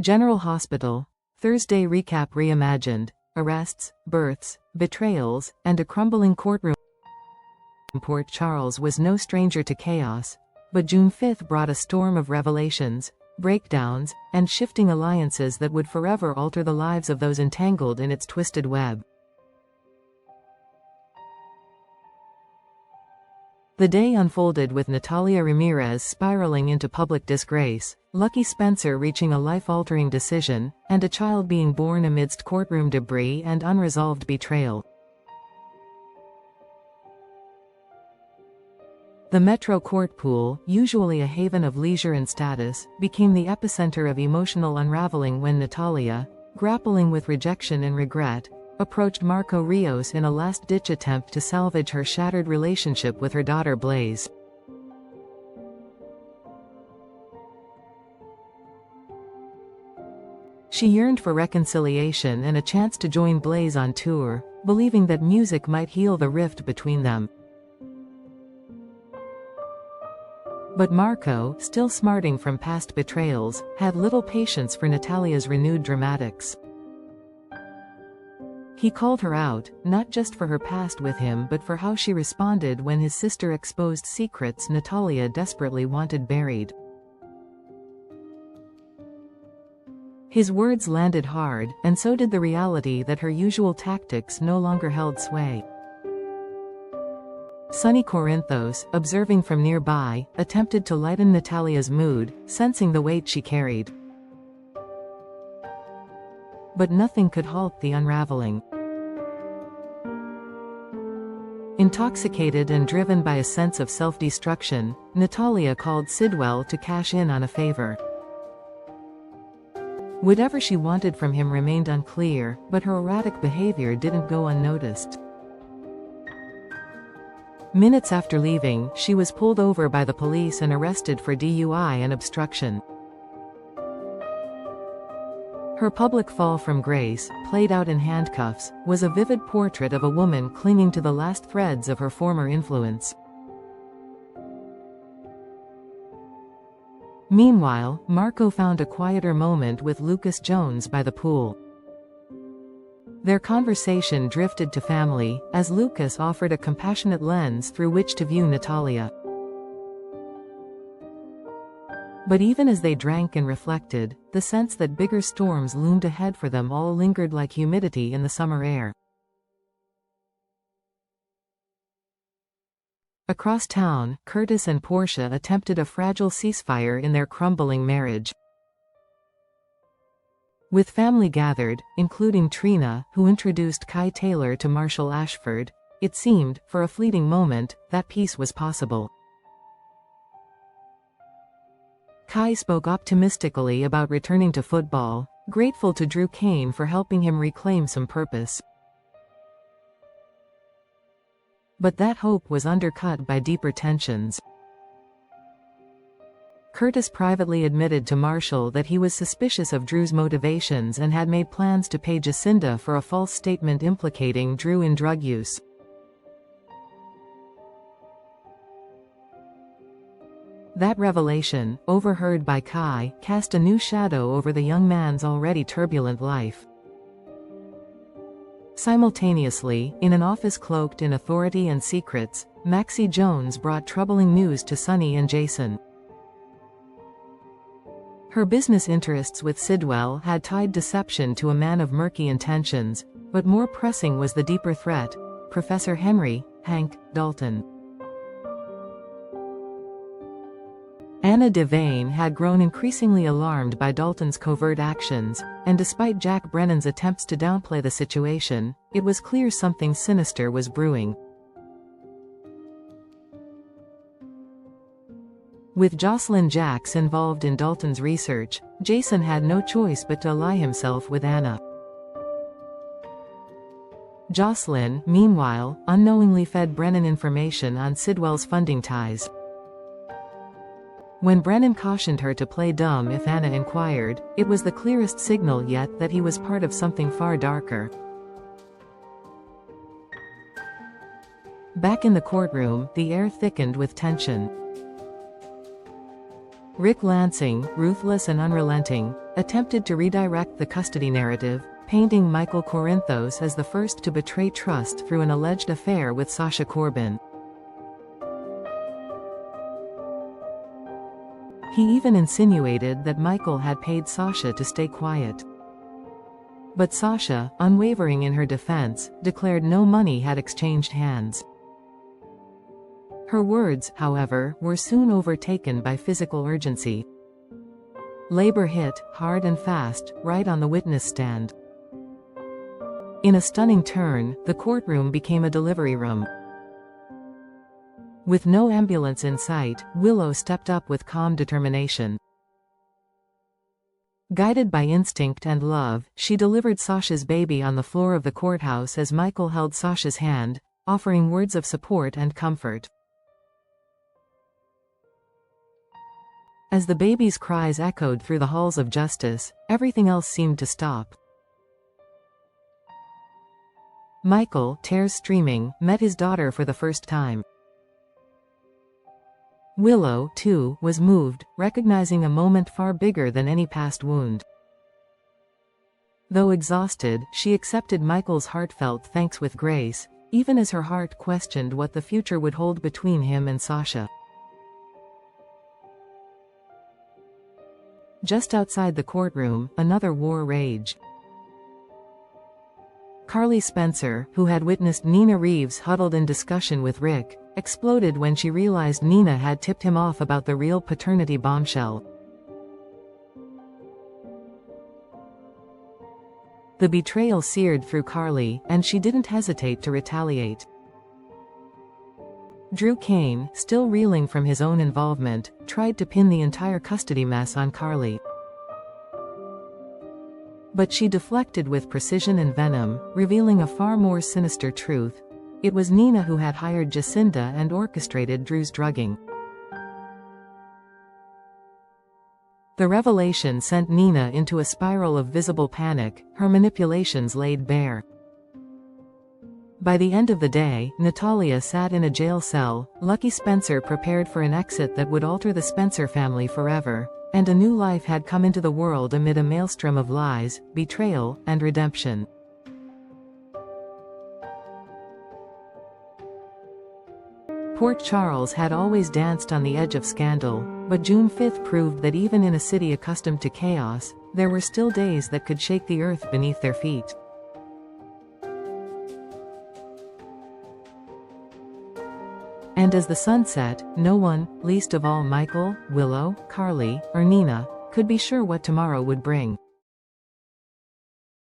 General Hospital. Thursday recap reimagined. Arrests, births, betrayals, and a crumbling courtroom. Port Charles was no stranger to chaos, but June 5 brought a storm of revelations, breakdowns, and shifting alliances that would forever alter the lives of those entangled in its twisted web. The day unfolded with Natalia Ramirez spiraling into public disgrace, Lucky Spencer reaching a life-altering decision, and a child being born amidst courtroom debris and unresolved betrayal. The Metro Court Pool, usually a haven of leisure and status, became the epicenter of emotional unraveling when Natalia, grappling with rejection and regret, approached Marco Rios in a last-ditch attempt to salvage her shattered relationship with her daughter Blaze. She yearned for reconciliation and a chance to join Blaze on tour, believing that music might heal the rift between them. But Marco, still smarting from past betrayals, had little patience for Natalia's renewed dramatics. He called her out, not just for her past with him but for how she responded when his sister exposed secrets Natalia desperately wanted buried. His words landed hard, and so did the reality that her usual tactics no longer held sway. Sonny Corinthos, observing from nearby, attempted to lighten Natalia's mood, sensing the weight she carried. But nothing could halt the unraveling. Intoxicated and driven by a sense of self-destruction, Natalia called Sidwell to cash in on a favor. Whatever she wanted from him remained unclear, but her erratic behavior didn't go unnoticed. Minutes after leaving, she was pulled over by the police and arrested for DUI and obstruction. Her public fall from grace, played out in handcuffs, was a vivid portrait of a woman clinging to the last threads of her former influence. Meanwhile, Marco found a quieter moment with Lucas Jones by the pool. Their conversation drifted to family, as Lucas offered a compassionate lens through which to view Natalia. But even as they drank and reflected, the sense that bigger storms loomed ahead for them all lingered like humidity in the summer air. Across town, Curtis and Portia attempted a fragile ceasefire in their crumbling marriage. With family gathered, including Trina, who introduced Kai Taylor to Marshall Ashford, it seemed, for a fleeting moment, that peace was possible. Kai spoke optimistically about returning to football, grateful to Drew Kane for helping him reclaim some purpose. But that hope was undercut by deeper tensions. Curtis privately admitted to Marshall that he was suspicious of Drew's motivations and had made plans to pay Jacinda for a false statement implicating Drew in drug use. That revelation, overheard by Kai, cast a new shadow over the young man's already turbulent life. Simultaneously, in an office cloaked in authority and secrets, Maxie Jones brought troubling news to Sonny and Jason. Her business interests with Sidwell had tied deception to a man of murky intentions, but more pressing was the deeper threat: Professor Henry, Hank, Dalton. Anna Devane had grown increasingly alarmed by Dalton's covert actions, and despite Jack Brennan's attempts to downplay the situation, it was clear something sinister was brewing. With Jocelyn Jacks involved in Dalton's research, Jason had no choice but to ally himself with Anna. Jocelyn, meanwhile, unknowingly fed Brennan information on Sidwell's funding ties. When Brennan cautioned her to play dumb if Anna inquired, it was the clearest signal yet that he was part of something far darker. Back in the courtroom, the air thickened with tension. Rick Lansing, ruthless and unrelenting, attempted to redirect the custody narrative, painting Michael Corinthos as the first to betray trust through an alleged affair with Sasha Corbin. He even insinuated that Michael had paid Sasha to stay quiet. But Sasha, unwavering in her defense, declared no money had exchanged hands. Her words, however, were soon overtaken by physical urgency. Labor hit, hard and fast, right on the witness stand. In a stunning turn, the courtroom became a delivery room. With no ambulance in sight, Willow stepped up with calm determination. Guided by instinct and love, she delivered Sasha's baby on the floor of the courthouse as Michael held Sasha's hand, offering words of support and comfort. As the baby's cries echoed through the halls of justice, everything else seemed to stop. Michael, tears streaming, met his daughter for the first time. Willow, too, was moved, recognizing a moment far bigger than any past wound. Though exhausted, she accepted Michael's heartfelt thanks with grace, even as her heart questioned what the future would hold between him and Sasha. Just outside the courtroom, another war raged. Carly Spencer, who had witnessed Nina Reeves huddled in discussion with Rick, exploded when she realized Nina had tipped him off about the real paternity bombshell. The betrayal seared through Carly, and she didn't hesitate to retaliate. Drew Kane, still reeling from his own involvement, tried to pin the entire custody mess on Carly. But she deflected with precision and venom, revealing a far more sinister truth. It was Nina who had hired Jacinda and orchestrated Drew's drugging. The revelation sent Nina into a spiral of visible panic, her manipulations laid bare. By the end of the day, Natalia sat in a jail cell, Lucky Spencer prepared for an exit that would alter the Spencer family forever, and a new life had come into the world amid a maelstrom of lies, betrayal, and redemption. Port Charles had always danced on the edge of scandal, but June 5 proved that even in a city accustomed to chaos, there were still days that could shake the earth beneath their feet. And as the sun set, no one, least of all Michael, Willow, Carly, or Nina, could be sure what tomorrow would bring.